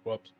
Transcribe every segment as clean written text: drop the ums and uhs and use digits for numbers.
Whoops.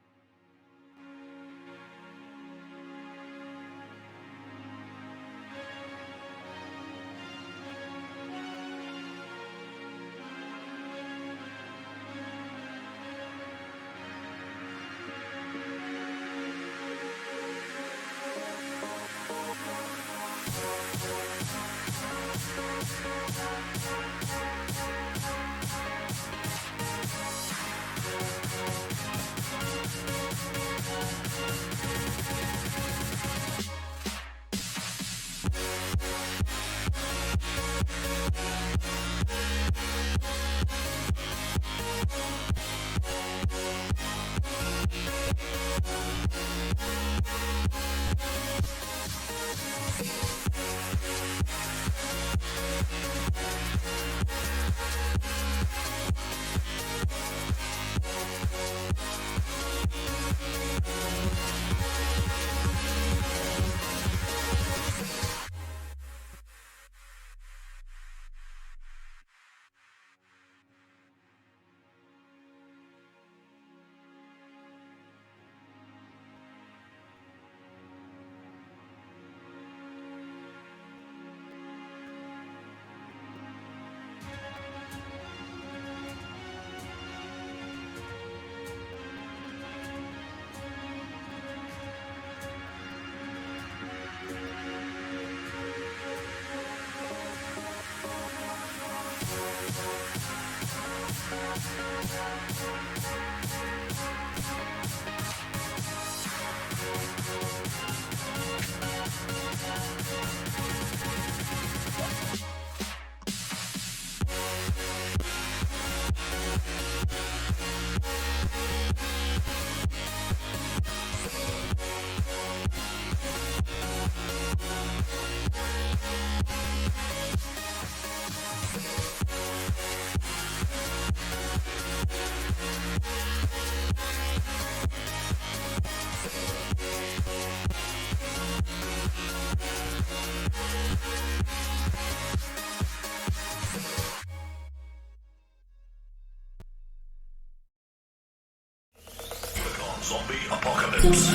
Zombie apocalypse.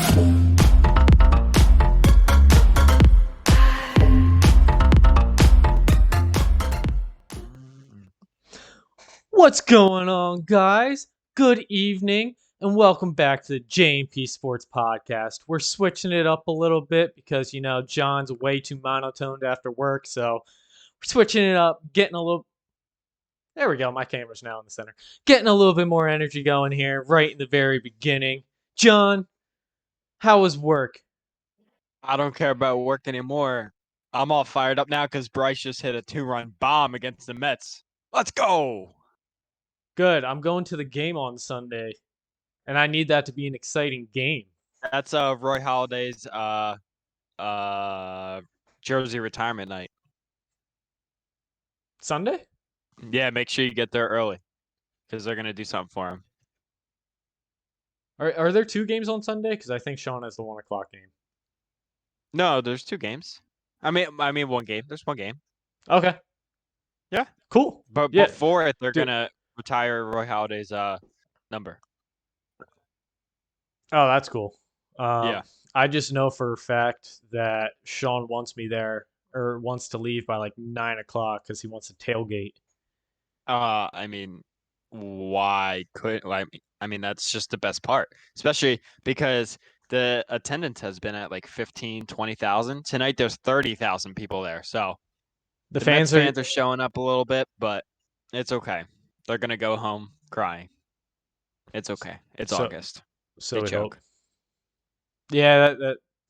What's going on, guys? Good evening, and welcome back to the J&P Sports Podcast. We're switching it up a little bit because, John's way too monotoned after work, so we're switching it up, getting a little... There we go, my camera's now in the center. Getting a little bit more energy going here right in the very beginning. John, how was work? I don't care about work anymore. I'm all fired up now because Bryce just hit a 2-run bomb against the Mets. Let's go! Good, I'm going to the game on Sunday, and I need that to be an exciting game. That's Roy Halladay's jersey retirement night. Sunday? Yeah, make sure you get there early because they're gonna do something for him. Are there two games on Sunday? Because I think Sean has the 1 o'clock game. No, there's 2 games. I mean 1 game. There's 1 game. Okay. Yeah. Cool. But Yeah. before it, they're gonna retire Roy Halladay's number. Oh, that's cool. Yeah. I just know for a fact that Sean wants me there or wants to leave by like 9 o'clock because he wants to tailgate. I mean, why could I mean that's just the best part, especially because the attendance has been at like 15, 20,000. Tonight there's 30,000 people there. So The Mets fans are fans are showing up a little bit, but it's okay. They're going to go home crying. It's okay. It's August. so They we choke. hope. Yeah,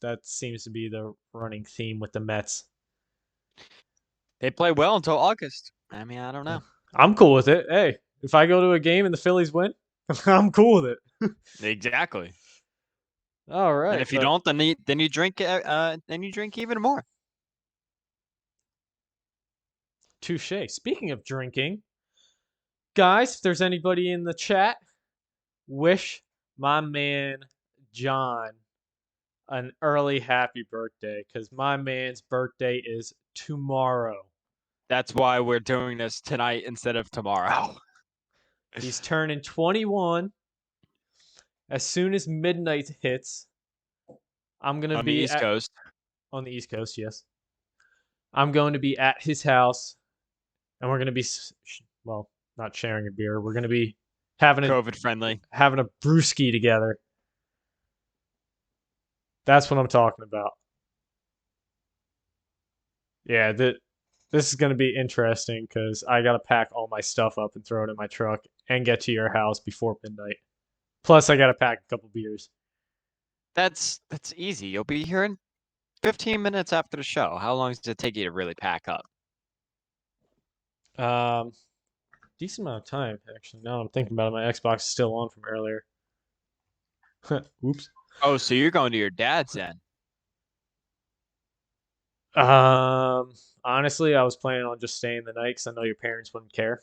that seems to be the running theme with the Mets. They play well until August. I mean, I don't know. I'm cool with it. Hey, if I go to a game and the Phillies win, I'm cool with it. Exactly. All right. And if you don't, then you drink even more. Touche. Speaking of drinking, guys, if there's anybody in the chat, wish my man John an early happy birthday because my man's birthday is tomorrow. That's why we're doing this tonight instead of tomorrow. He's turning 21, As soon as midnight hits, I'm gonna On the be East Coast. on the East Coast. Yes, I'm going to be at his house, and we're gonna be well, not sharing a beer. We're gonna be having a COVID friendly. brewski together. That's what I'm talking about. Yeah, this is gonna be interesting because I gotta pack all my stuff up and throw it in my truck and get to your house before midnight. Plus, I gotta pack a couple beers. That's easy. You'll be here in 15 minutes after the show. How long does it take you to really pack up? Um, decent amount of time actually. Now I'm thinking about it, my Xbox is still on from earlier. Oops. Oh, so you're going to your dad's then? Um, honestly, I was planning on just staying the night because I know your parents wouldn't care.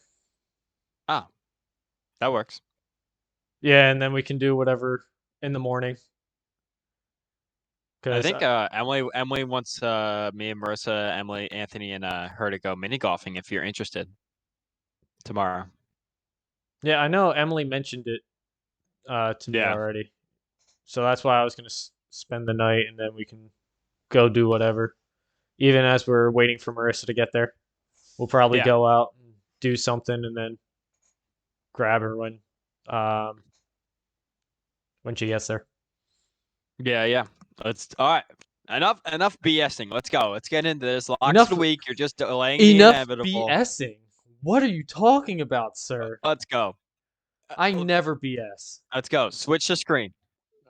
Oh, that works. Yeah, and then we can do whatever in the morning. I Because think Emily wants me and Marissa, Emily, Anthony, and her to go mini golfing if you're interested tomorrow. yeah, I know Emily mentioned it to me Yeah. already, so that's why I was gonna spend the night and then we can go do whatever. Even as we're waiting for Marissa to get there, we'll probably Yeah. go out and do something and then grab her um, when she gets there. Yeah. Let's all right. Enough BSing. Let's go. Let's get into this. Locks Enough of the week. You're just delaying the enough inevitable. BSing. What are you talking about, sir? Let's go. I never BS. Let's go. Switch the screen.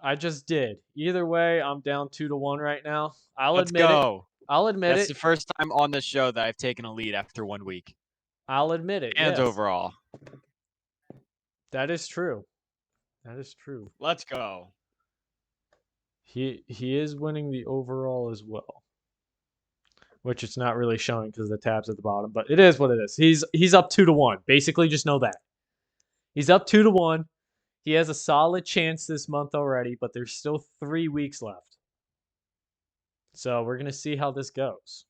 I just did. Either way, I'm down 2-1 right now. I'll Let's admit it. go. I'll admit That's it. the first time on the show that I've taken a lead after 1 week. I'll admit it. And Yes, overall. that is true. That is true. Let's go. He is winning the overall as well, which it's not really showing because the tab's at the bottom. But it is what it is. He's up 2-1. Basically, just know that he's up 2-1. He has a solid chance this month already, but there's still 3 weeks left. So we're gonna see how this goes.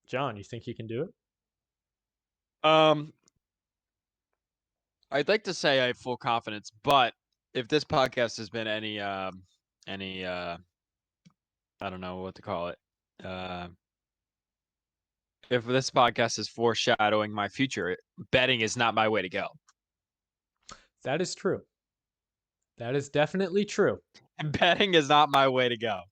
John, you think you can do it? I'd like to say I have full confidence, but if this podcast has been any I don't know what to call it. If this podcast is foreshadowing my future, betting is not my way to go. That is true. That is definitely true. Betting is not my way to go.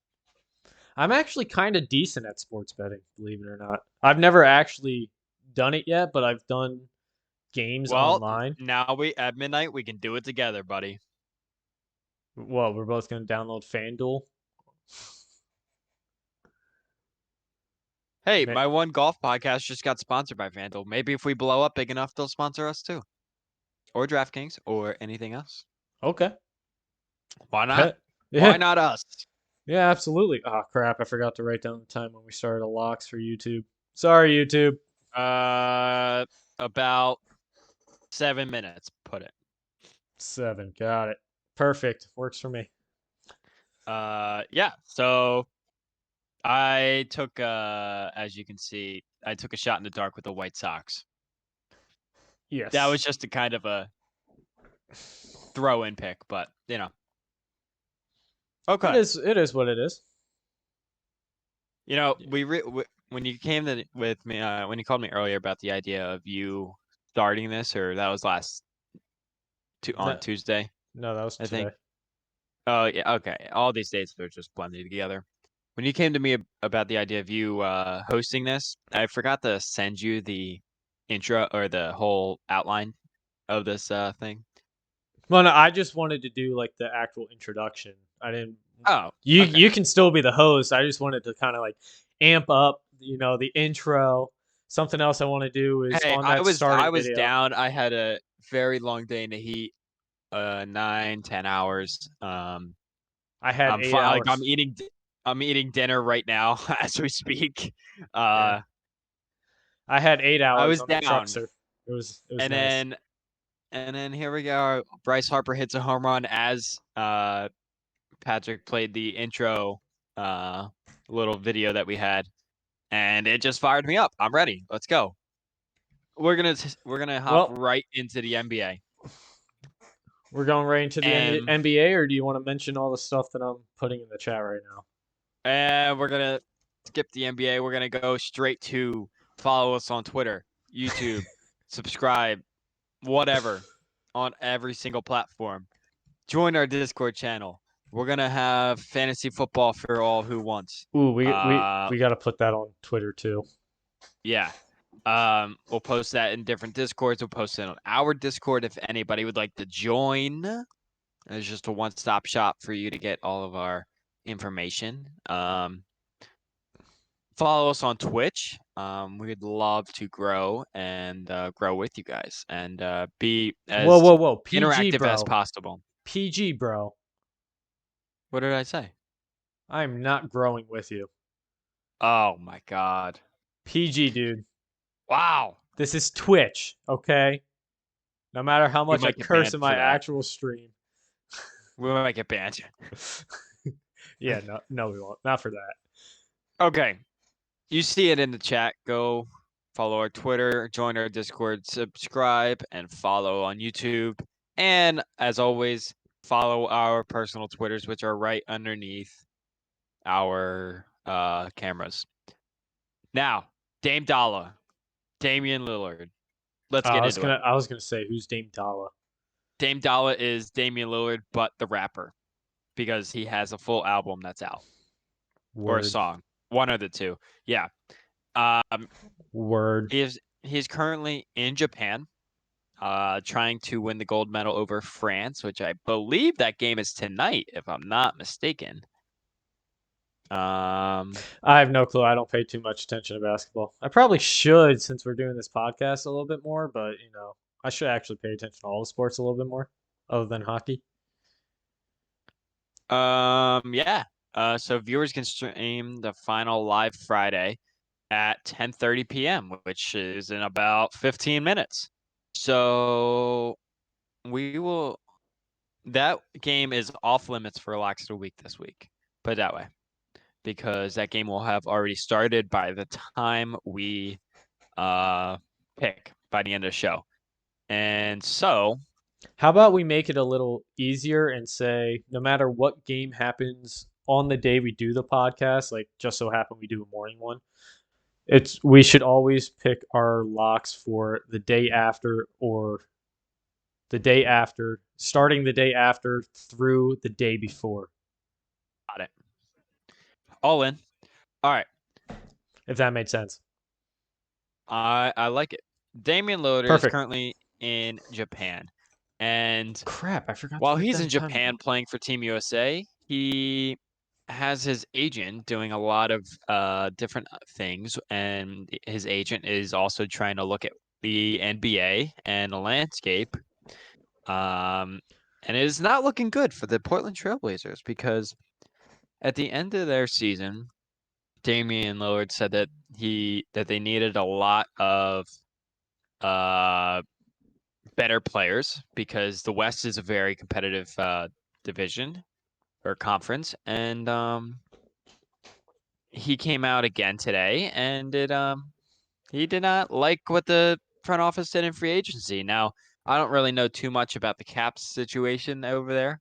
I'm actually kind of decent at sports betting, believe it or not. I've never actually done it yet, but I've done games Well, online. now we at midnight we can do it together, buddy. Well, we're both going to download FanDuel. Hey, my one golf podcast just got sponsored by FanDuel. Maybe if we blow up big enough, they'll sponsor us too, or DraftKings, or anything else. Okay. Why not? Yeah. Why not us? Yeah, absolutely. Oh, crap. I forgot to write down the time when we started the locks for YouTube. Sorry, YouTube. About 7 minutes. Put it. 7. Got it. Perfect. Works for me. Yeah. So I took, as you can see, I took a shot in the dark with the White Sox. Yes. That was just a kind of a throw-in pick, but you know. Okay. It is what it is. You know, when you came with me, when you called me earlier about the idea of you starting this, or that was on Tuesday. No, that was I today. think. Oh yeah, okay. All these dates are just blended together. When you came to me about the idea of you hosting this, I forgot to send you the intro or the whole outline of this thing. Well, no, I just wanted to do like the actual introduction. I didn't. Oh, You can still be the host. I just wanted to kind of like amp up, the intro. Something else I want to do is hey, on that starting I was video. down. I had a very long day in the heat, 9-10 hours. I had I'm 8 fine. Like hours. I'm eating dinner right now as we speak. Yeah. I had 8 I hours was on the truck, down, sir. It was and nice. then here we go. Bryce Harper hits a home run as Patrick played the intro little video that we had, and it just fired me up. I'm ready. Let's go. We're gonna hop right into the NBA. We're going right into the And NBA, or do you want to mention all the stuff that I'm putting in the chat right now? we're gonna skip the NBA. We're gonna go straight to follow us on Twitter, YouTube, subscribe, whatever, on every single platform. Join our Discord channel. We're gonna have fantasy football for all who wants. Ooh, we got to put that on Twitter too. Yeah. We'll post that in different Discords. We'll post it on our Discord if anybody would like to join. It's just a one-stop shop for you to get all of our information. Follow us on Twitch. We'd love to grow and grow with you guys and be Whoa, as whoa, whoa. PG, interactive as bro. possible. PG, bro. What did I say? I'm not growing with you. Oh my god. PG, dude. Wow. This is Twitch, okay? No matter how We much I might get curse banned in for my that. actual stream. We might get banned. Yeah, no, we won't. Not for that. Okay. You see it in the chat. Go follow our Twitter, join our Discord, subscribe, and follow on YouTube. And as always, follow our personal Twitters, which are right underneath our cameras. Now, Dame Dalla, Damian Lillard. Let's get into it. I was gonna say, who's Dame Dalla? Dame Dalla is Damian Lillard, but the rapper, because he has a full album that's out or a Word. song, one of the two. Yeah. Um, Word. he's currently in Japan, trying to win the gold medal over France, which I believe that game is tonight, if I'm not mistaken. I have no clue. I don't pay too much attention to basketball. I probably should since we're doing this podcast a little bit more, but I should actually pay attention to all the sports a little bit more, other than hockey. Yeah. So viewers can stream the final live Friday at 10:30 p.m., which is in about 15 minutes. So we will. That game is off limits for Laxter Week this week. Put it that way, because that game will have already started by the time we pick by the end of the show. And so, How about we make it a little easier and say no matter what game happens on the day we do the podcast, like just so happen we do a morning one, we should always pick our locks for the day after or the day after, starting the day after through the day before. got it. All in. All right. If that made sense. I like it. Damian Lillard is Perfect. currently in Japan. And Crap, I forgot while to put he's that in time Japan playing for Team USA, he has his agent doing a lot of different things, and his agent is also trying to look at the NBA and the landscape. And it is not looking good for the Portland Trailblazers because at the end of their season, Damian Lillard said that they needed a lot of better players because the West is a very competitive division or conference, and he came out again today and he did not like what the front office did in free agency. Now, I don't really know too much about the Caps situation over there,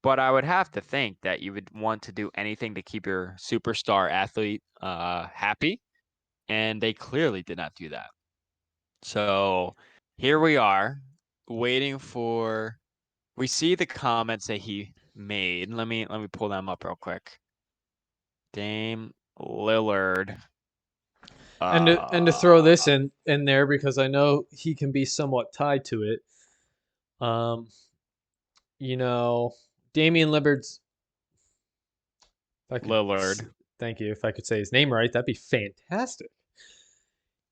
but I would have to think that you would want to do anything to keep your superstar athlete happy, and they clearly did not do that. So here we are, waiting for. We see the comments that he made. Let me pull them up real quick. Dame Lillard. and to throw this in there because I know he can be somewhat tied to it. You know, Damian Lillard's. If I could, Lillard. thank you. If I could say his name right, that'd be fantastic.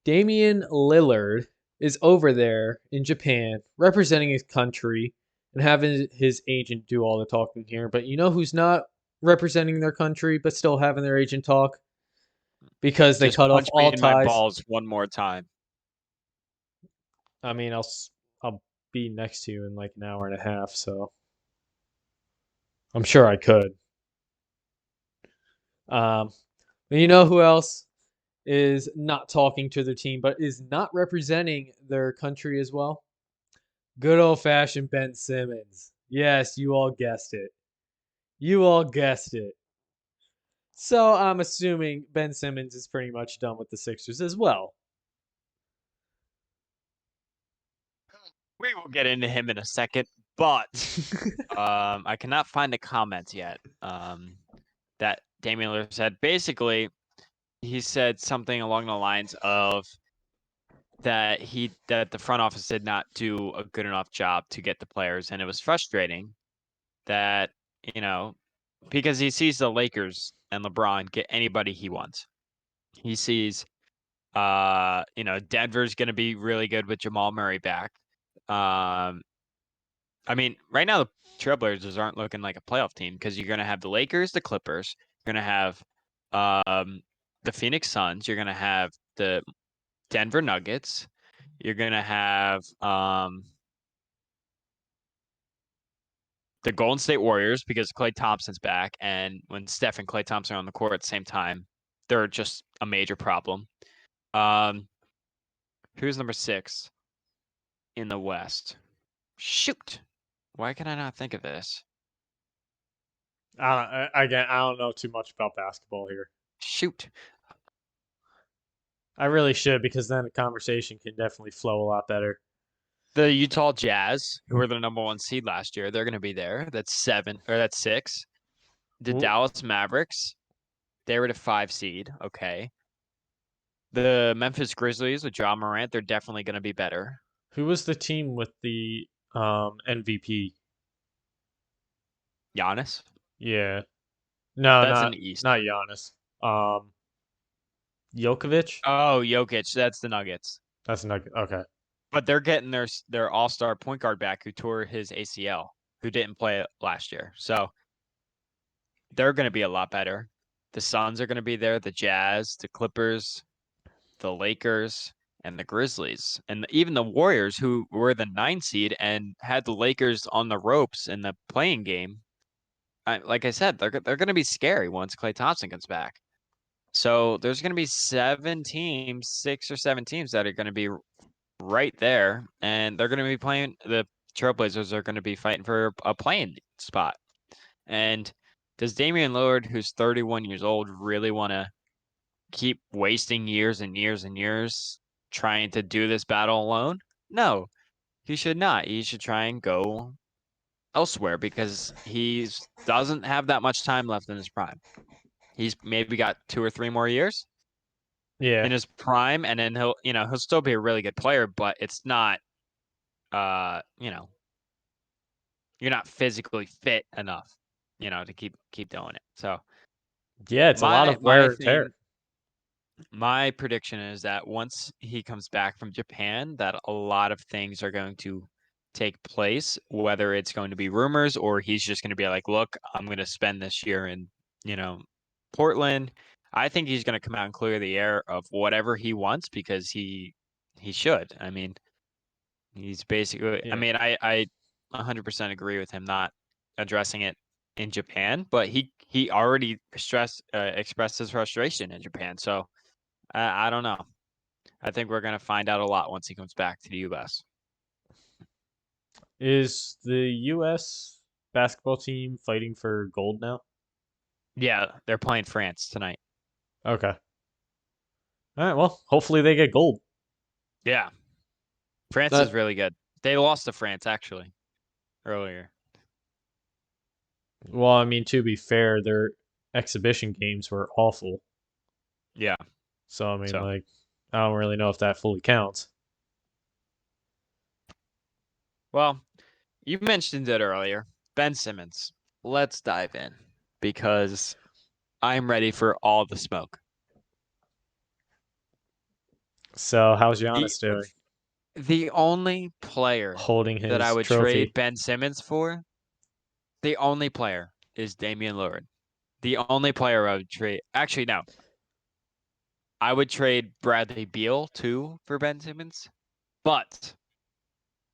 Damian Lillard is over there in Japan representing his country and having his agent do all the talking here. But you know who's not representing their country but still having their agent talk? Because they Just cut off punch me all in my ties. balls one more time. I mean, I'll be next to you in like an hour and a half, so I'm sure I could. You know who else is not talking to their team but is not representing their country as well? Good old fashioned Ben Simmons. Yes, you all guessed it. You all guessed it. So I'm assuming Ben Simmons is pretty much done with the Sixers as well. We will get into him in a second, but I cannot find the comments yet. That Damian Lillard said. Basically, he said something along the lines of that the front office did not do a good enough job to get the players, and it was frustrating that you know because he sees the Lakers and LeBron get anybody he wants. He sees Denver's going to be really good with Jamal Murray back. I mean, right now the Trailblazers aren't looking like a playoff team because you're going to have the Lakers, the Clippers, you're going to have the Phoenix Suns, you're going to have the Denver Nuggets, you're going to have the Golden State Warriors because Klay Thompson's back, and when Steph and Klay Thompson are on the court at the same time, they're just a major problem. Who's number 6 in the West? Shoot. Why can I not think of this? Again, I don't know too much about basketball here. Shoot. I really should because then the conversation can definitely flow a lot better. The Utah Jazz, who were the number 1 seed last year, they're going to be there. That's 6. The Dallas Mavericks, they were the 5 seed. Okay. The Memphis Grizzlies with Ja Morant, they're definitely going to be better. Who was the team with the MVP? Giannis? Yeah. No, That's in not the East. not Giannis. Jokovic? Oh, Jokic. That's the Nuggets. That's not okay. But they're getting their all-star point guard back who tore his ACL, who didn't play last year. So they're going to be a lot better. The Suns are going to be there, the Jazz, the Clippers, the Lakers, and the Grizzlies. And even the Warriors, who were the 9 seed and had the Lakers on the ropes in the playing game. Like I said, they're going to be scary once Klay Thompson comes back. So there's going to be 7 teams, 6 or 7 teams that are going to be right there, and they're going to be playing. The Trailblazers are going to be fighting for a playing spot. And does Damian Lillard, who's 31 years old, really want to keep wasting years and years and years trying to do this battle alone? No, he should not. He should try and go elsewhere because he doesn't have that much time left in his prime. He's maybe got 2 or 3 more years Yeah. in his prime, and then he'll still be a really good player, but it's not, you're not physically fit enough, to keep doing it. So Yeah, it's a lot of my wear and tear. thing, my prediction is that once he comes back from Japan, that a lot of things are going to take place, whether it's going to be rumors or he's just going to be like, look, I'm going to spend this year in, Portland. I think he's going to come out and clear the air of whatever he wants because he should. I mean, he's basically, Yeah. I 100% agree with him not addressing it in Japan, but he already expressed his frustration in Japan. So I don't know. I think we're gonna find out a lot once he comes back to the U.S. Is the US basketball team fighting for gold now? Yeah, they're playing France tonight. Okay. All right, well, hopefully they get gold. Yeah, France is That really good. They lost to France actually earlier. well, I mean to be fair, their exhibition games were awful. Yeah. So I mean So like I don't really know if that fully counts. well, you mentioned it earlier. Ben Simmons. Let's dive in because I'm ready for all the smoke. So how's The Giannis doing? the only player Holding that I his would trade trophy. Ben Simmons for, the only player is Damian Lillard. The only player I would trade, actually, no, I would trade Bradley Beal too for Ben Simmons, but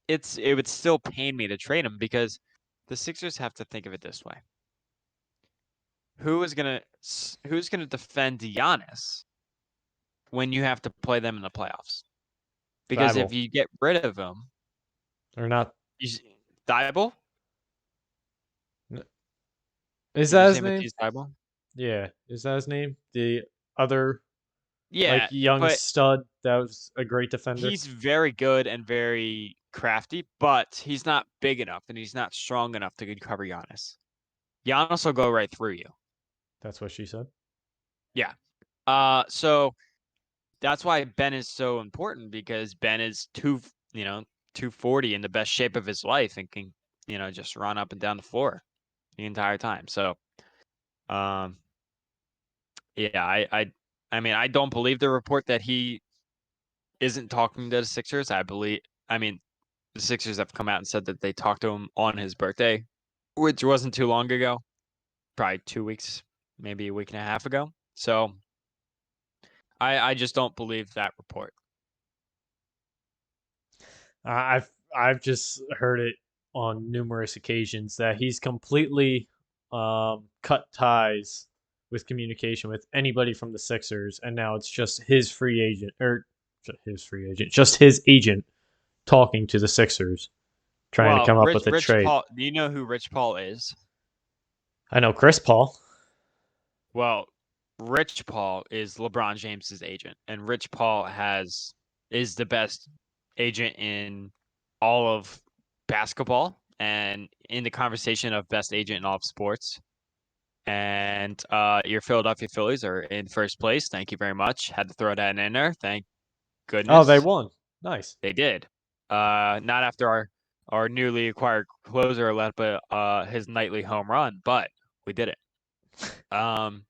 it would still pain me to trade him because the Sixers have to think of it this way: who's gonna defend Giannis when you have to play them in the playoffs? Because if Thibault. you get rid of him, Or not you, Thibault, Is Did you that say his name? Matisse Thybulle? Yeah, is that his name? The other Yeah, young but stud that was a great defender. he's very good and very crafty, but he's not big enough and he's not strong enough to cover Giannis. Giannis will go right through you. That's what she said. Yeah. So that's why Ben is so important because Ben is 240 in the best shape of his life and can, just run up and down the floor the entire time. So, um, yeah, I mean, I don't believe the report that he isn't talking to the Sixers. I mean, the Sixers have come out and said that they talked to him on his birthday, which wasn't too long ago, probably 2 weeks, maybe a week and a half ago. So I just don't believe that report. I've just heard it on numerous occasions that he's completely cut ties with communication with anybody from the Sixers, and now it's just his free agent just his agent talking to the Sixers, trying to Well, come up with a Rich trade. Paul, do you know who Rich Paul is? I know Chris Paul. Well, Rich Paul is LeBron James's agent, and Rich Paul is the best agent in all of basketball and in the conversation of best agent in all of sports. And your Philadelphia Phillies are in first place. Thank you very much. Had to throw that in there. Thank Oh, they goodness won. Nice. they did. Not after our newly acquired closer let up his nightly home run, but we did it. Um,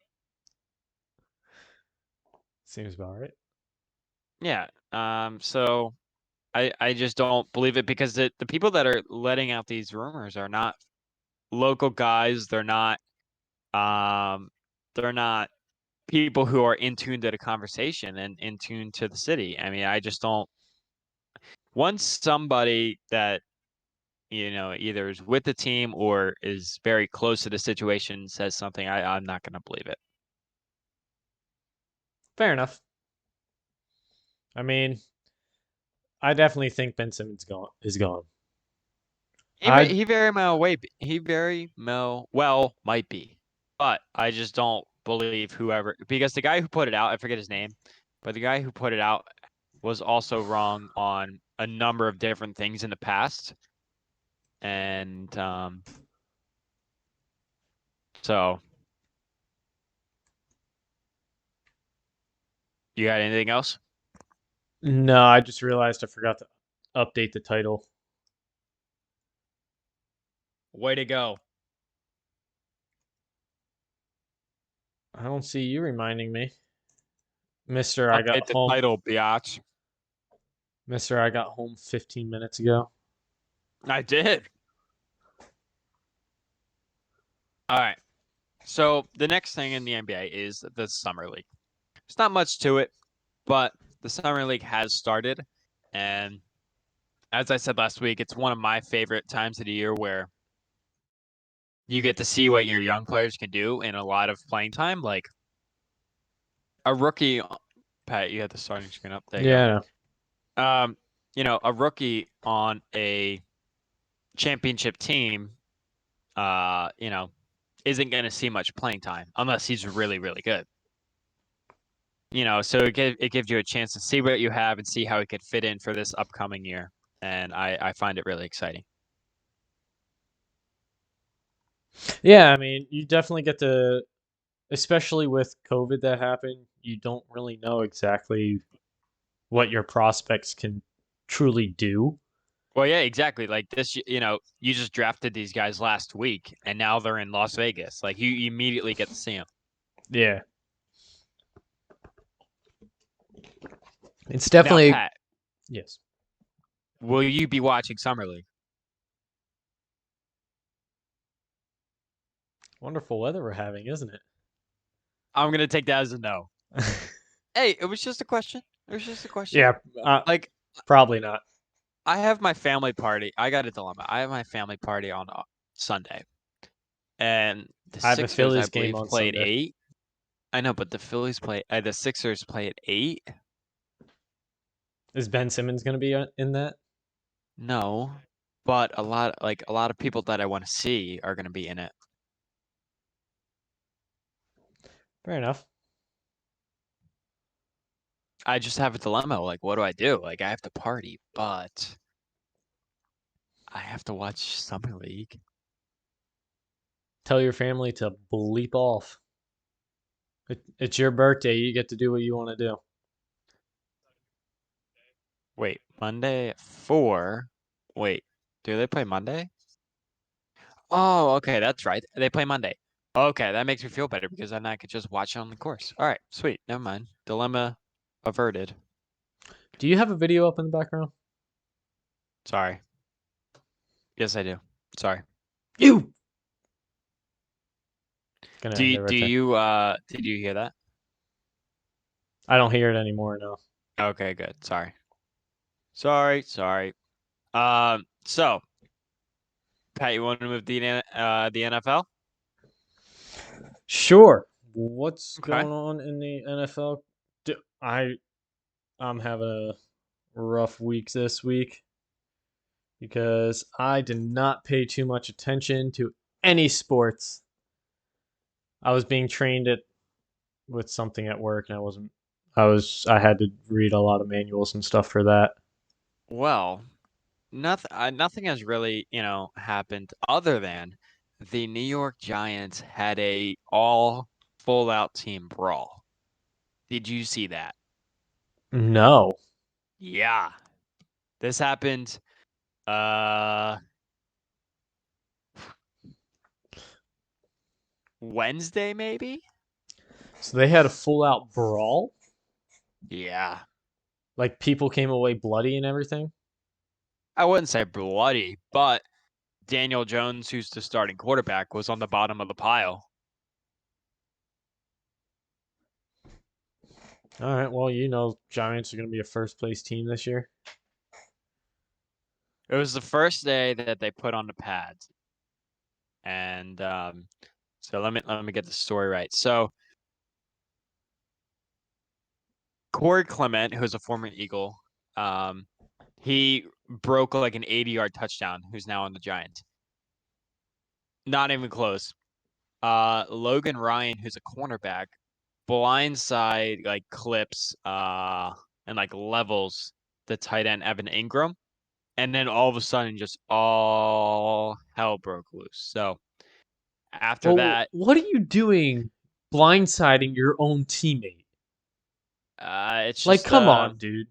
Seems about right. yeah. So I just don't believe it because the people that are letting out these rumors are not local guys. Um they're not people who are in tune to the conversation and in tune to the city. I mean, I just don't once somebody that either is with the team or is very close to the situation says something, I'm not gonna believe it. Fair enough. I mean, I definitely think Ben Simmons is gone. I He very well might be. But I just don't believe whoever because the guy who put it out, I forget his name, but the guy who put it out was also wrong on a number of different things in the past. And so you got anything else? No, I just realized I forgot to update the title. Way to go. I don't see you reminding me. Mister, I got Update the home. title, biatch. Mister, I got home 15 minutes ago. I did. All right. So the next thing in the NBA is the summer league. There's not much to it, but the summer league has started, and as I said last week, it's one of my favorite times of the year where you get to see what your young players can do in a lot of playing time. Like a rookie, Pat, you had the starting screen up. There you Yeah. go. A rookie on a championship team, isn't going to see much playing time unless he's really, really good. So it gives you a chance to see what you have and see how it could fit in for this upcoming year. And I find it really exciting. Yeah, I mean, you definitely get to, especially with COVID that happened, you don't really know exactly what your prospects can truly do. Well, yeah, exactly. Like this, you just drafted these guys last week, and now they're in Las Vegas. Like you immediately get to see them. Yeah. It's Now, definitely, Pat, yes. will you be watching Summer League? Wonderful weather we're having, isn't I'm gonna take that as a no. it? Hey, it was just a question. It was just a question. Yeah, Like, probably not. I have my family party. I got a dilemma. I have my family party on Sunday, and the I have a Sixers, I Phillies game believe, on play at Sunday. 8. I know, but the Sixers play at 8. Is Ben Simmons going to be in that? No, but a lot of people that I want to see are gonna be in it. Fair enough. I just have a dilemma. Like, what do I do? Like, I have to party, but I have to watch Summer League. Tell your family to bleep off. It's your birthday. You get to do what you want to do. Wait, Monday at 4. Wait, do they play Monday? Oh, okay, that's right. They play Monday. Okay, that makes me feel better because then I could just watch it on the course. All right, sweet. Never mind. Dilemma averted. Do you have a video up in the background? Sorry. Yes, I do. Sorry. You. Gonna end it right there. Did you hear that? I don't hear it anymore. No. Okay, good. Sorry. Sorry. So Pat, you want to move the NFL? Sure. What's Okay. going on in the NFL? I I'm having a rough week this week because I did not pay too much attention to any sports. I was being trained at with something at work and I had to read a lot of manuals and stuff for that. Well, nothing has really, happened other than the New York Giants had a all full out team brawl. Did you see that? No. Yeah. This happened uh Wednesday maybe? So they had a full out brawl? Yeah. Like people came away bloody and everything? I wouldn't say bloody, but Daniel Jones, who's the starting quarterback, was on the bottom of the pile. All right, well, Giants are going to be a first place team this year. It was the first day that they put on the pads. And so let me get the story right. So Corey Clement, who's a former Eagle, he broke like an 80-yard touchdown, who's now on the Giants. Not even close. Logan Ryan, who's a cornerback, blindside like clips and like levels the tight end Evan Ingram. And then all of a sudden just all hell broke loose. So after Well, that, what are you doing blindsiding your own teammate? it's Like, just come on, dude.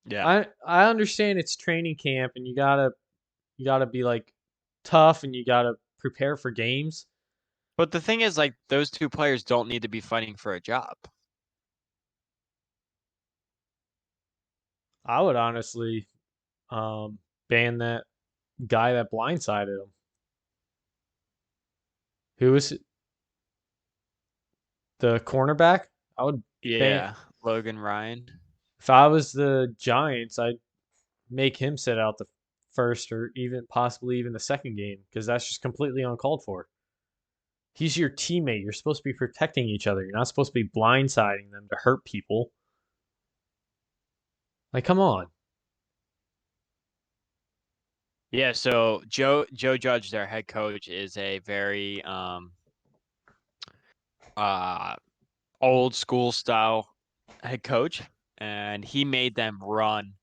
yeah. I understand it's training camp and you gotta be like tough and you gotta prepare for games. But the thing is, like, those two players don't need to be fighting for a job. I would honestly ban that guy that blindsided him. Who was the cornerback? I would ban Yeah, Logan Ryan. if I was the Giants, I'd make him sit out the first or even possibly even the second game because that's just completely uncalled for. He's your teammate. You're supposed to be protecting each other. You're not supposed to be blindsiding them to hurt people. Like, come on. Yeah, so Joe Judge, their head coach, is a very uh old school style head coach, and he made them run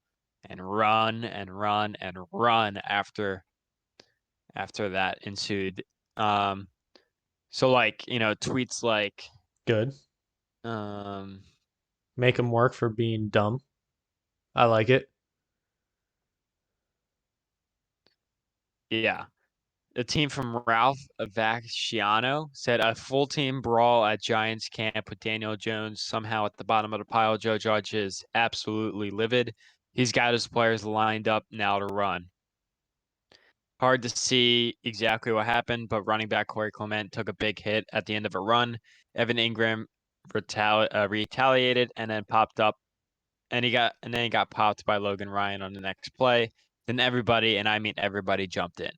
and run and run and run after that ensued. Um, so like, tweets like Good. um Make him work for being dumb. I like it. yeah. The team from Ralph Vacchiano said a full team brawl at Giants camp with Daniel Jones somehow at the bottom of the pile. Joe Judge is absolutely livid. He's got his players lined up now to run. Hard to see exactly what happened, but running back Corey Clement took a big hit at the end of a run. Evan Ingram retaliated and then popped up, and then he got popped by Logan Ryan on the next play. Then everybody, and I mean everybody, jumped in.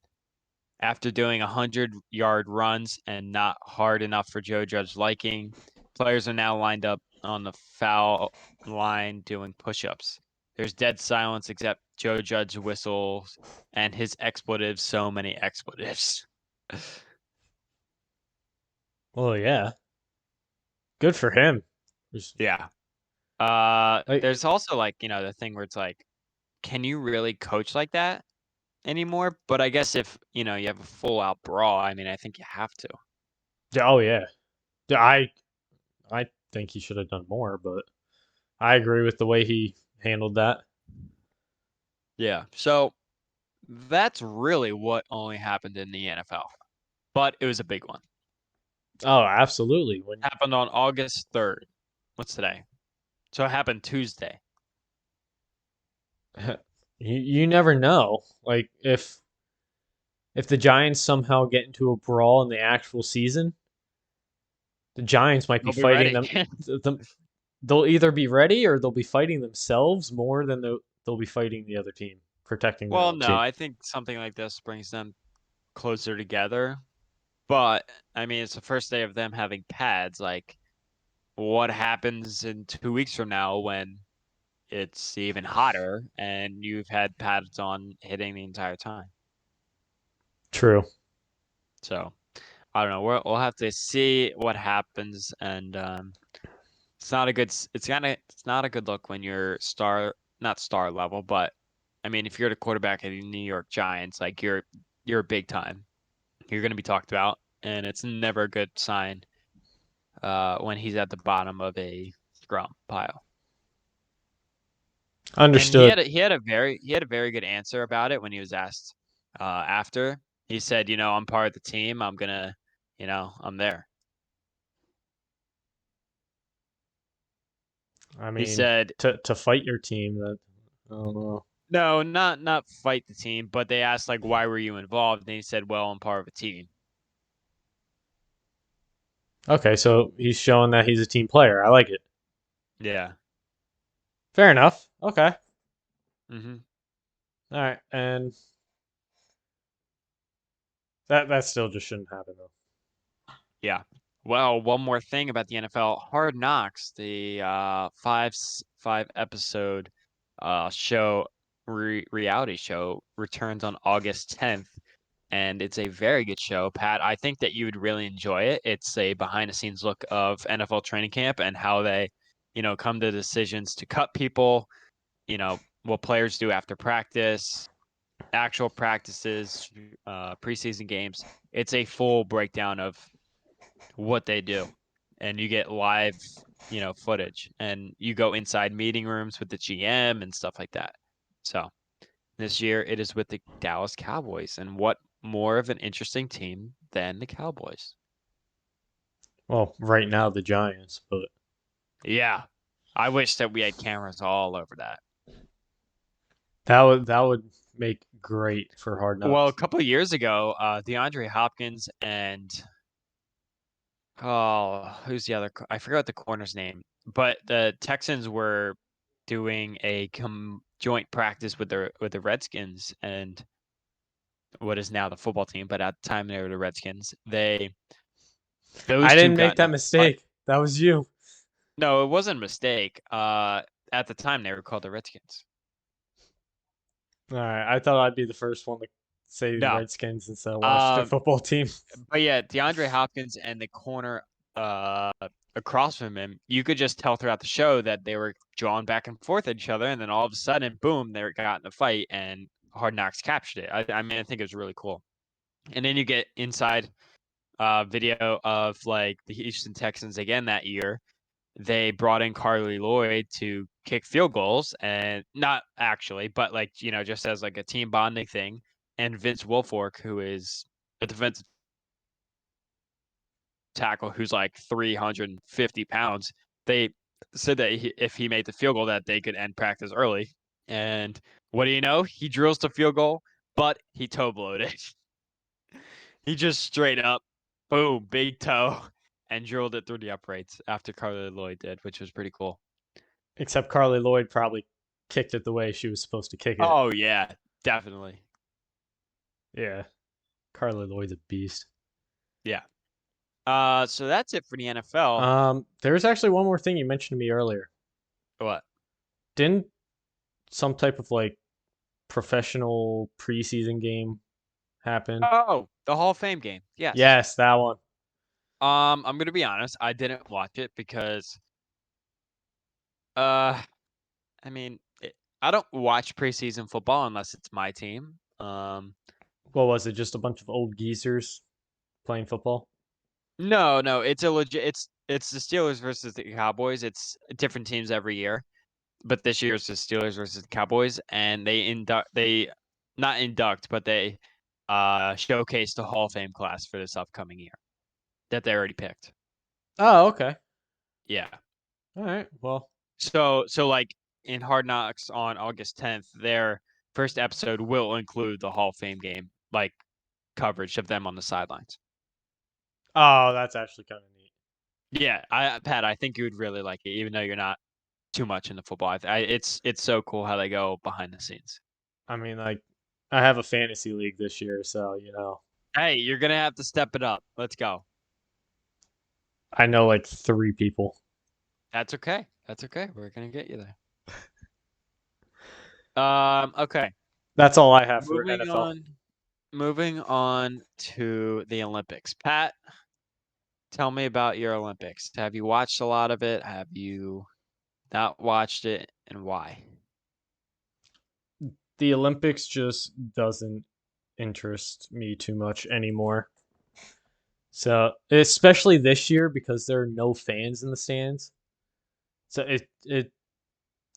After doing 100-yard runs and not hard enough for Joe Judge's liking, players are now lined up on the foul line doing push-ups. There's dead silence except Joe Judge whistles and his expletives, so many expletives. Well, yeah. Good for him. Just, Yeah. like, There's also like, the thing where it's like, can you really coach like that anymore? But I guess if, you have a full out brawl, I mean, I think you have to. oh yeah. Yeah, I think he should have done more, but I agree with the way he handled that. Yeah. So that's really what only happened in the NFL. But it was a big one. Oh, absolutely. When Happened on August 3rd. What's today? So it happened Tuesday. you never know. Like if the Giants somehow get into a brawl in the actual season, the Giants might be They'll be fighting ready. them. They'll either be ready or they'll be fighting themselves more than they'll be fighting the other team, protecting their Well, own no, team. I think something like this brings them closer together. But I mean, it's the first day of them having pads. Like, what happens in 2 weeks from now when it's even hotter and you've had pads on hitting the entire time? True. So I don't know. We'll have to see what happens, and it's not a good. It's not a good look when you're not star level, but I mean, if you're the quarterback of the New York Giants, like you're big time. You're going to be talked about, and it's never a good sign when he's at the bottom of a scrum pile. And he Understood. had a, he had a very good answer about it when he was asked after. He said, I'm part of the team. I'm gonna, I'm there. I He mean, said, to fight your team, that I don't know. no, not fight the team, but they asked like, why were you involved? And he said, well, I'm part of a team. Okay, so he's showing that he's a team player. I like it. Yeah. Fair enough. Okay. hmm All right, and that still just shouldn't happen though. Yeah. Well, one more thing about the NFL: Hard Knocks, the five episode reality show, returns on August 10th, and it's a very good show, Pat. I think that you would really enjoy it. It's a behind the scenes look of NFL training camp and how they, come to decisions to cut people, what players do after practice, actual practices, preseason games. It's a full breakdown of what they do, and you get live, footage, and you go inside meeting rooms with the GM and stuff like that. So this year it is with the Dallas Cowboys, and what more of an interesting team than the Cowboys? Well, right now the Giants, but Yeah, I wish that we had cameras all over that. that would make great for Hard Well, a Knocks. couple of years ago, DeAndre Hopkins and who's the other? I forgot the corner's name, but the Texans were doing a joint practice with the Redskins and what is now the football team, but at the time they were the Redskins. Those I two didn't got make in a that fight. mistake. That was you. No, it wasn't a mistake. At the time they were called the Redskins. All right, I thought I'd be the first one to say the No. Redskins instead of Washington Um, football team. but yeah, DeAndre Hopkins and the corner uh across from him, you could just tell throughout the show that they were drawing back and forth at each other, and then all of a sudden, boom, they got in a fight, and Hard Knocks captured it. I mean, I think it was really cool. And then you get inside video of like the Houston Texans again that year. They brought in Carly Lloyd to kick field goals, and not actually, but like just as like a team bonding thing. And Vince Wilfork, who is a defensive tackle who's like 350 pounds, they said that if he made the field goal, that they could end practice early. And what do you know? He drills the field goal, but he toe blowed it. He just straight up, boom, big toe, and drilled it through the uprights after Carly Lloyd did, which was pretty cool. Except Carly Lloyd probably kicked it the way she was supposed to kick it. Oh yeah, definitely. Yeah, Carly Lloyd's a beast. Yeah. So that's it for the NFL. There's actually one more thing you mentioned to me earlier. What? Didn't some type of like professional preseason game happen? Oh, the Hall of Fame game. Yes. Yes, that one. I'm gonna be honest. I didn't watch it because, uh, I mean, I don't watch preseason football unless it's my team. What was it? Just a bunch of old geezers playing football? No, no, it's a legit. It's the Steelers versus the Cowboys. It's different teams every year, but this year it's the Steelers versus the Cowboys, and they not induct, but they showcase the Hall of Fame class for this upcoming year that they already picked. Oh, okay. Yeah. All right. Well, So like in Hard Knocks on August 10th, their first episode will include the Hall of Fame game, like coverage of them on the sidelines. oh, that's actually kind of neat. Yeah, Pat, I think you would really like it, even though you're not too much into football. It's so cool how they go behind the scenes. I mean, like, I have a fantasy league this year, so Hey, you're gonna have to step it up. Let's go. I know like 3 people. That's okay. That's okay. We're gonna get you there. Okay. That's all I have for Moving NFL. on. Moving on to the Olympics. Pat, tell me about your Olympics. Have you watched a lot of it? Have you not watched it, and why? The Olympics just doesn't interest me too much anymore. So, especially this year because there are no fans in the stands. So it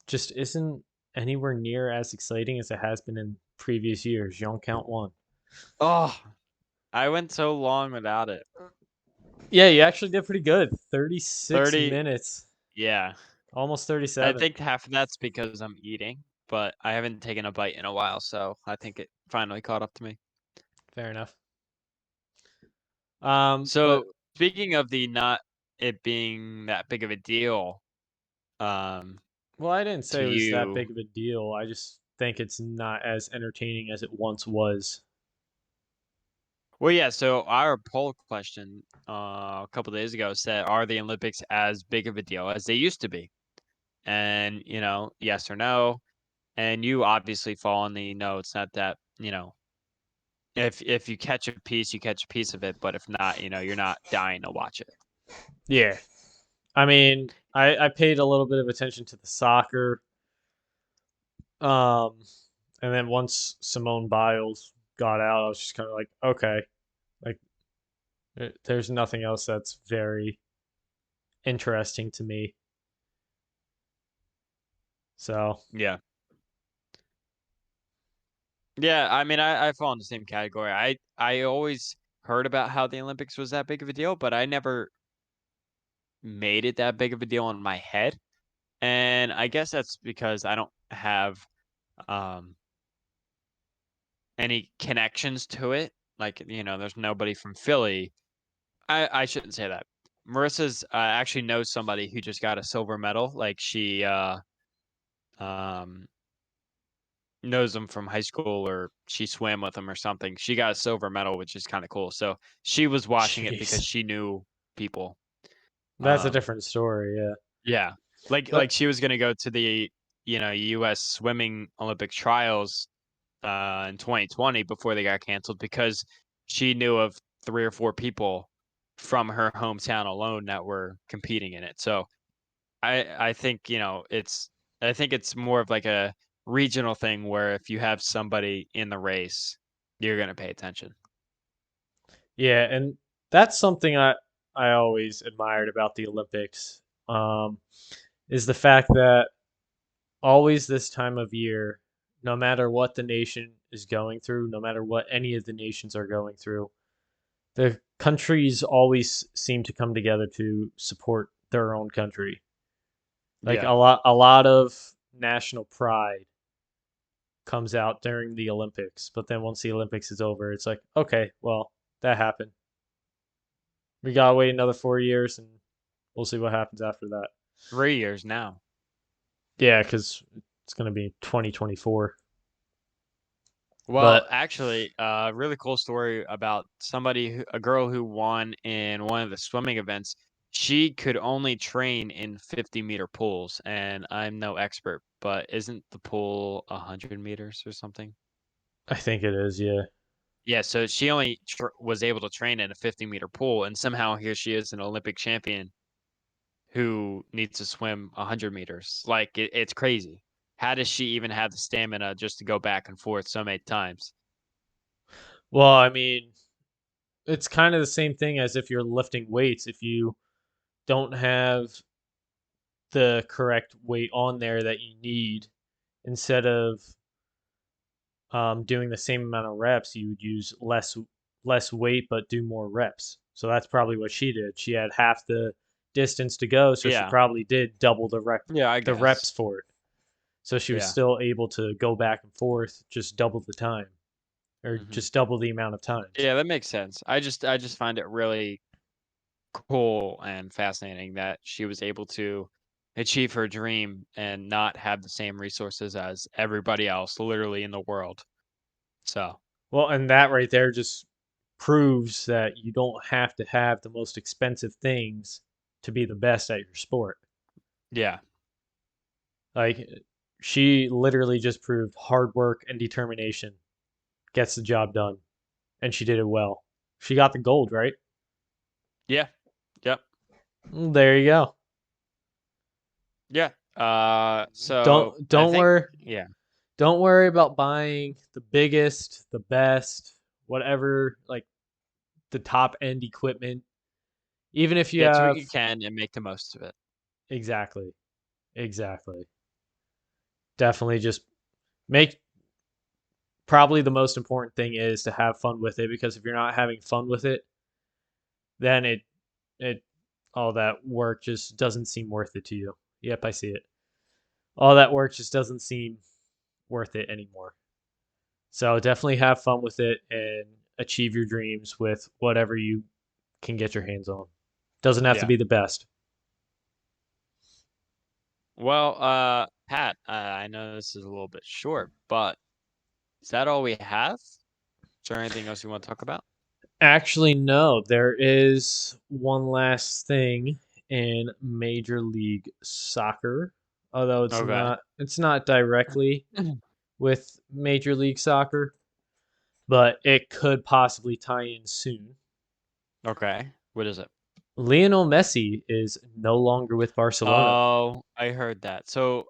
just isn't anywhere near as exciting as it has been in previous years. You don't count one. Oh, I went so long without it. Yeah, you actually did pretty good. 36 30, minutes, yeah. almost I 37. think half of that's because I'm eating, but I haven't taken a bite in a while, so I think it finally caught up to me. Fair enough. But So speaking of the not it being that big of a deal, um, well, I didn't to say it was that you. big of a deal. I just think it's not as entertaining as it once was. Well, yeah. So our poll question a couple days ago said, "Are the Olympics as big of a deal as they used to be?" And yes or no. And you obviously fall on the no. It's not that. If you catch a piece, you catch a piece of it. But if not, you're not dying to watch it. Yeah. I mean, I paid a little bit of attention to the soccer. Um, and then once Simone Biles got out, I was just kind of like, okay, like there's nothing else that's very interesting to me. So, Yeah. Yeah, I mean, I fall in the same category. I always heard about how the Olympics was that big of a deal, but I never made it that big of a deal in my head. And I guess that's because I don't have um any connections to it. Like, there's nobody from Philly. I shouldn't say that. Marissa's actually knows somebody who just got a silver medal. Like she um knows him from high school or she swam with him or something. She got a silver medal, which is kind of cool. So she was watching it because jeez, she knew people. that's a Um, different story. Yeah, yeah, like but she was gonna go to the U.S. swimming Olympic trials in 2020 before they got canceled because she knew of 3 or 4 people from her hometown alone that were competing in it. So I think it's more of like a regional thing where if you have somebody in the race, you're gonna pay attention. yeah, and that's something I always admired about the Olympics. Um, is the fact that always this time of year, no matter what the nation is going through, no matter what any of the nations are going through, the countries always seem to come together to support their own country. Like Yeah. a lot of national pride comes out during the Olympics, but then once the Olympics is over, it's like, okay, well, that happened. We gotta wait another 4 years, and we'll see what happens after that. 3 years now. Yeah, because it's gonna be 2024. Well, But actually, really cool story about a girl who won in one of the swimming events. She could only train in 50-meter pools, and I'm no expert, but isn't the pool 100 meters or something? I think it is, yeah. Yeah, so she only was able to train in a 50-meter pool, and somehow here she is, an Olympic champion who needs to swim 100 meters. Like it's crazy. How does she even have the stamina just to go back and forth so many times? Well, I mean, it's kind of the same thing as if you're lifting weights. If you don't have the correct weight on there that you need, instead of doing the same amount of reps, you would use less weight but do more reps. So that's probably what she did. She had half the distance to go, so she Yeah, probably did double yeah, I the reps guess. for it. So she was Yeah. still able to go back and forth just double the time, or Hmm. just double the amount of times. Yeah, that makes sense. I just find it really cool and fascinating that she was able to achieve her dream and not have the same resources as everybody else literally in the world. So, Well, and that right there just proves that you don't have to have the most expensive things to be the best at your sport. yeah. Like, she literally just proved hard work and determination gets the job done, and she did it well. She got the gold, right? Yeah. Yep. There you go. Yeah. So I Don't think worry. yeah. Don't worry about buying the biggest, the best, whatever, like the top end equipment. Even if you Get to what have you can and make the most of it. exactly, exactly. Definitely just make probably the most important thing is to have fun with it, because if you're not having fun with it, then it all that work just doesn't seem worth it to you. Yep, I see it. All that work just doesn't seem worth it anymore. So definitely have fun with it and achieve your dreams with whatever you can get your hands on. Doesn't have to Yeah. be the best. Well, Pat, I know this is a little bit short, but is that all we have? Is there anything else you want to talk about? Actually, no, there is one last thing in Major League Soccer, although Okay. it's not directly with Major League Soccer, but it could possibly tie in soon. Okay. What is it? Lionel Messi is no longer with Barcelona, Oh, I heard that. So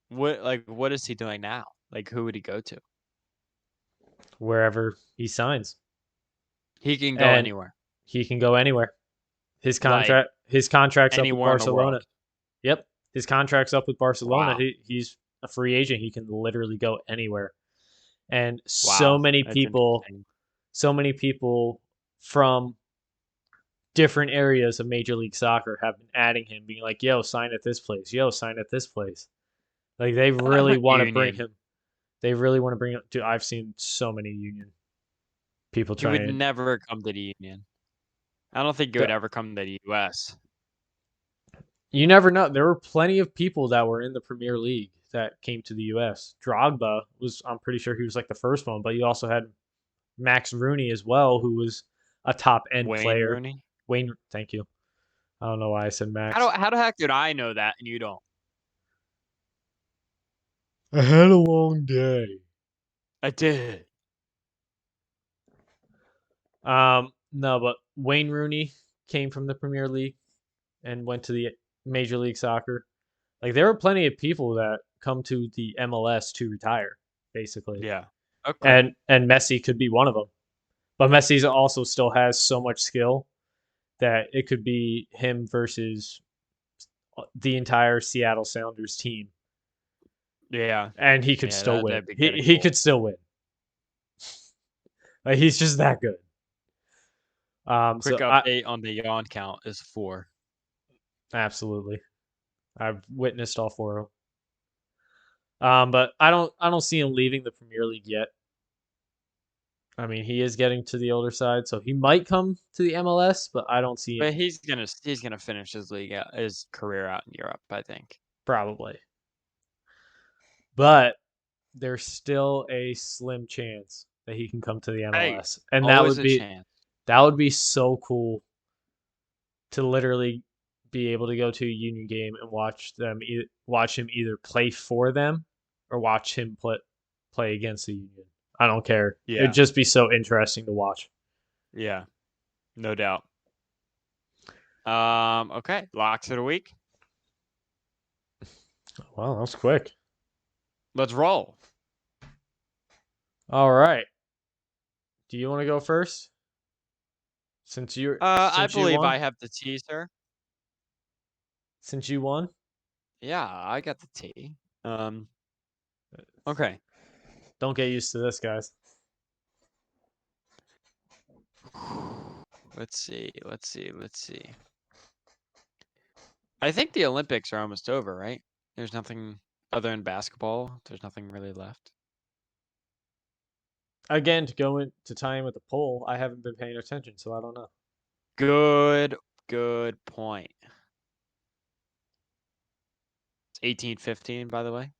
what is he doing now? Like who would he go to? wherever he signs, He can go and anywhere. he can go anywhere. Like His contract's up with anywhere in the Barcelona. world. Yep, his contract's up with Barcelona. Wow. He's a free agent. He can literally go anywhere. And Wow. That's interesting. so many people from different areas of Major League Soccer have been adding him, being like, "Yo, sign at this place. Yo, sign at this place." Like they really want to bring Union. him. They really want to bring him. Dude, I've seen so many Union people He would trying. never come to the Union. I don't think he would To, ever come to the US. you never know. There were plenty of people that were in the Premier League that came to the U.S. Drogba was. I'm pretty sure he was like the first one, but you also had Max Rooney as well, who was a top end Wayne player. Rooney? Wayne, thank you. I don't know why I said How Max. do how the heck did I know that and you don't? I had a long day. I did. No, but Wayne Rooney came from the Premier League and went to the Major League Soccer. Like there were plenty of people that come to the MLS to retire, basically, Yeah. Okay. and Messi could be one of them. But Messi also still has so much skill that it could be him versus the entire Seattle Sounders team, Yeah. and he could Yeah, still win. that'd be kinda He cool. could still win. Like he's just that good. Quick So I update on the yawn count is 4. absolutely I've witnessed all four of them. But I don't see him leaving the Premier League yet. I mean, he is getting to the older side, so he might come to the MLS, but I don't see But he's gonna finish his career out in Europe, I think. probably. But there's still a slim chance that he can come to the Hey, MLS, and always a chance. that would be so cool to literally be able to go to a Union game and watch him either play for them or watch him play against the Union. I don't care. Yeah. It'd just be so interesting to watch. Yeah. No doubt. Okay. Locks of the week. Wow, that was quick. Let's roll. All right. Do you want to go first? Since you I believe won? I have the teaser. Since you won? Yeah, I got the T. Okay. Don't get used to this, guys. Let's see. I think the Olympics are almost over, right? There's nothing other than basketball. There's nothing really left. Again, to go in to tie in with the poll, I haven't been paying attention, so I don't know. Good point. It's 18:15, by the way.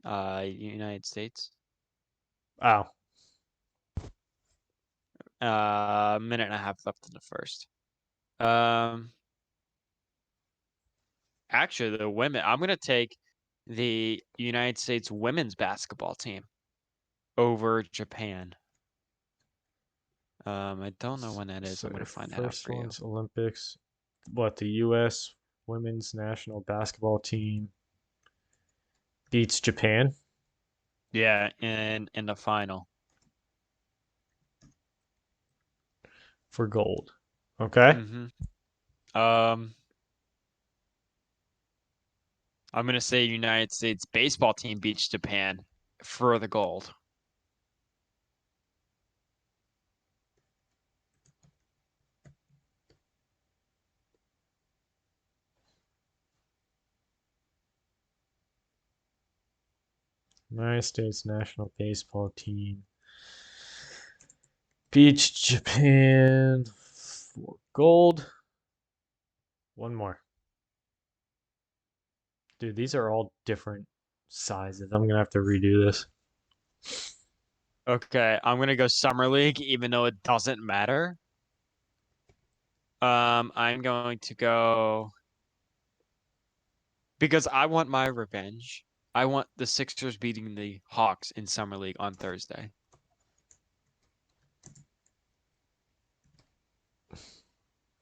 United States. Oh. A minute and a half left in the first. Actually, the women. I'm gonna take the United States women's basketball team over Japan. I don't know when that is. So I'm gonna find that out first for you. one's Olympics. What, the U.S. women's national basketball team beats Japan? Yeah, in the final. For gold. Okay. Mm-hmm. I'm gonna say United States baseball team beats Japan for the gold. United States national baseball team beats Japan for gold. One more. Dude, these are all different sizes. I'm gonna have to redo this. Okay, I'm gonna go Summer League, even though it doesn't matter. I'm going to go because I want my revenge. I want the Sixers beating the Hawks in Summer League on Thursday.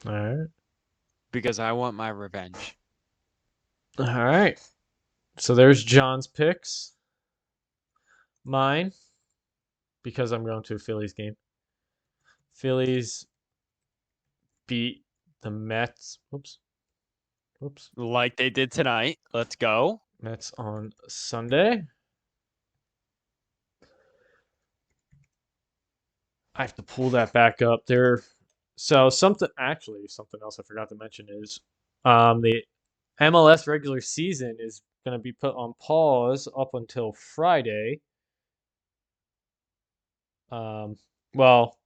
All right. Because I want my revenge. All right. So there's John's picks. Mine, because I'm going to a Phillies game. Phillies beat the Mets. Whoops. Like they did tonight. Let's go. Mets on Sunday. I have to pull that back up there. So something else I forgot to mention is the MLS regular season is going to be put on pause up until Friday. Well,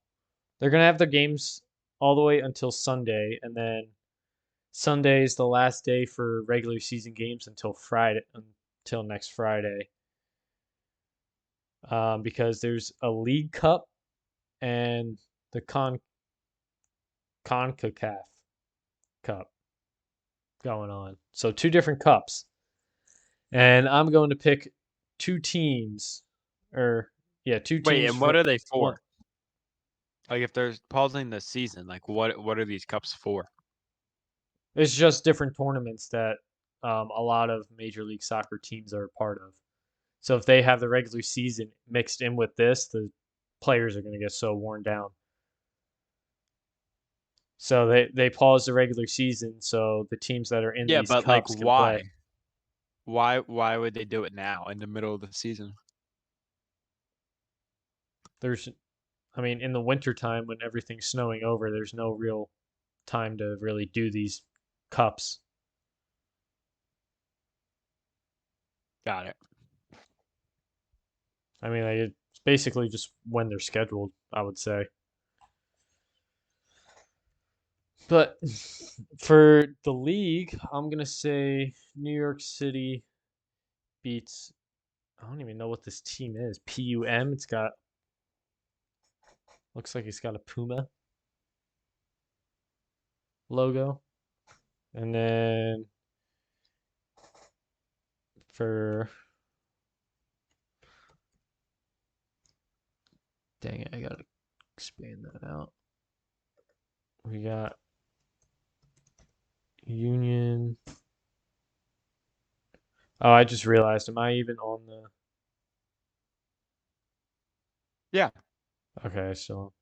they're going to have their games all the way until Sunday, and then Sunday is the last day for regular season games until next Friday. Because there's a League Cup and the CONCACAF Cup going on. So two different cups. And I'm going to pick two teams two Wait, teams and what for are they one. for? Like if they're pausing the season, like what are these cups for? It's just different tournaments that a lot of Major League Soccer teams are a part of. So if they have the regular season mixed in with this, the players are going to get so worn down. So they pause the regular season so the teams that are in Yeah, these but like cups can play. Why would they do it now in the middle of the season? In the wintertime when everything's snowing over, there's no real time to really do these cups. Got it. It's basically just when they're scheduled, I would say. But for the league, I'm going to say New York City beats, I don't even know what this team is. PUM. Looks like it's got a Puma logo. And then for Dang it, I gotta expand that out. We got Union. Oh, I just realized. Am I even on the? Yeah. Okay, so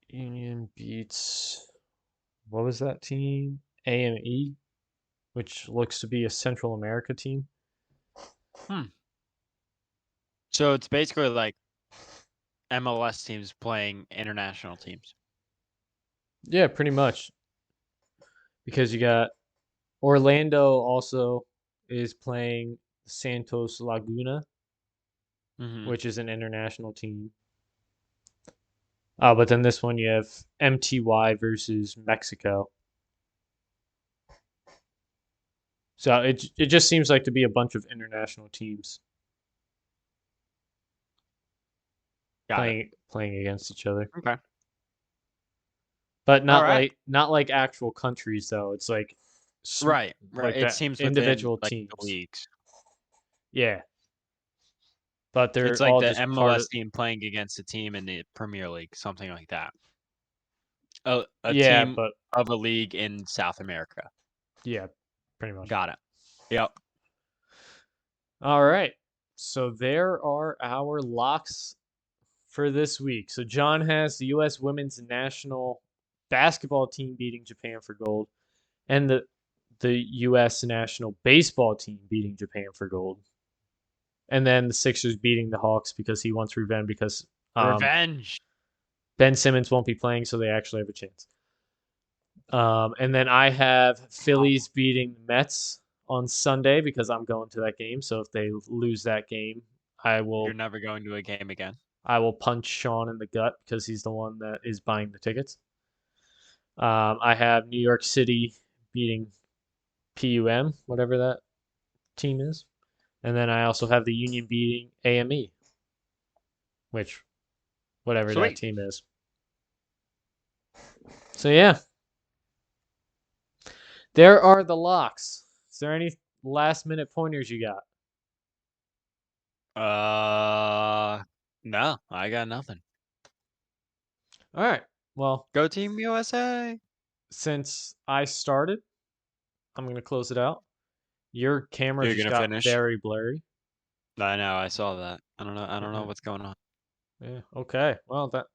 Union beats. What was that team? AME, which looks to be a Central America team. So it's basically like MLS teams playing international teams. Yeah, pretty much. Because you got Orlando also is playing Santos Laguna, Mm-hmm. which is an international team. But then this one you have MTY versus Mexico. So it just seems like to be a bunch of international teams Got it. playing against each other. Okay. But All right. not like actual countries though. It's like Right. Right. like It that seems within individual like the teams. leagues. Yeah, but It's they're like all the just part MLS of. team playing against a team in the Premier League, something like that. A Yeah, team but of a league in South America. yeah, pretty much. Got it. Yep. All right. So there are our locks for this week. So John has the U.S. women's national basketball team beating Japan for gold, and the U.S. national baseball team beating Japan for gold, and then the Sixers beating the Hawks because he wants revenge because Revenge. Ben Simmons won't be playing, so they actually have a chance. And then I have Phillies beating the Mets on Sunday because I'm going to that game. So if they lose that game, I You're will never going to a game again. punch Sean in the gut because he's the one that is buying the tickets. I have New York City beating PUM, whatever that team is. And then I also have the Union beating AME, which whatever that Sweet. team is. So yeah, there are the locks. Is there any last minute pointers you got? No, I got nothing. All right. Well, Go Team USA. since I started, I'm gonna close it out. Your camera You're just gonna got finish. very blurry. I know. I saw that. I don't know. I don't know Yeah. what's going on. Yeah. Okay. Well, that.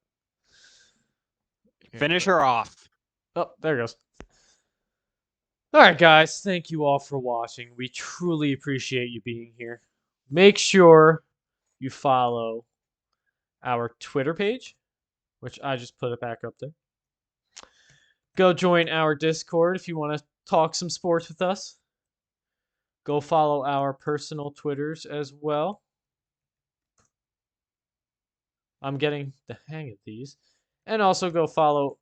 Finish her off. Oh, there it goes. All right, guys. Thank you all for watching. We truly appreciate you being here. Make sure you follow our Twitter page, which I just put it back up there. Go join our Discord if you want to talk some sports with us. Go follow our personal Twitters as well. I'm getting the hang of these. And also go follow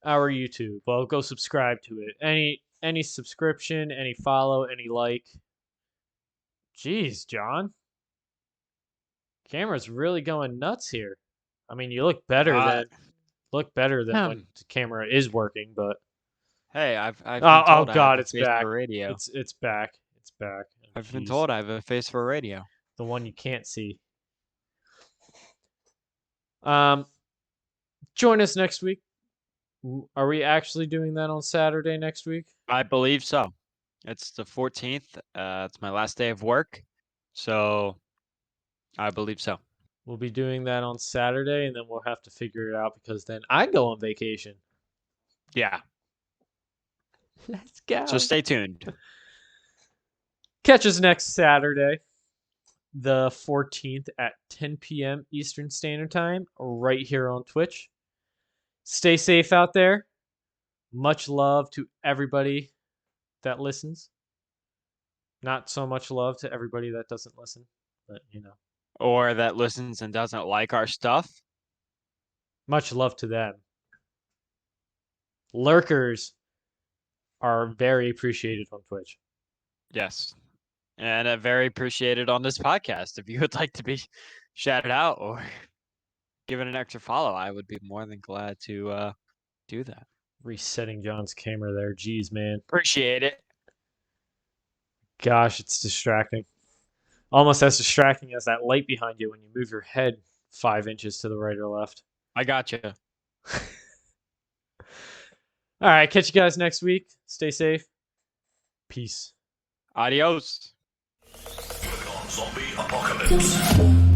our YouTube. Well, go subscribe to it. Any subscription, any follow, any like. Jeez, John. Camera's really going nuts here. I mean, you look better Uh, than when the camera is working, but Hey, I've been oh told I have god, a it's face back. for radio. It's back. It's back. Oh, I've been jeez. told I have a face for radio. The one you can't see. Um join us next week. Are we actually doing that on Saturday next week? I believe so. It's the 14th. It's my last day of work, so I believe so. We'll be doing that on Saturday, and then we'll have to figure it out because then I go on vacation. Yeah. Let's go. So stay tuned. Catch us next Saturday, the 14th at 10 p.m. Eastern Standard Time, right here on Twitch. Stay safe out there. Much love to everybody that listens. Not so much love to everybody that doesn't listen, but you know. Or that listens and doesn't like our stuff. Much love to them. Lurkers are very appreciated on Twitch. Yes. And very appreciated on this podcast. If you would like to be shouted out or given an extra follow, I would be more than glad to do that. Resetting John's camera there. Jeez, man. Appreciate it. Gosh, it's distracting. Almost as distracting as that light behind you when you move your head 5 inches to the right or left. I got you. All right, catch you guys next week. Stay safe. Peace. Adios. Zombie apocalypse.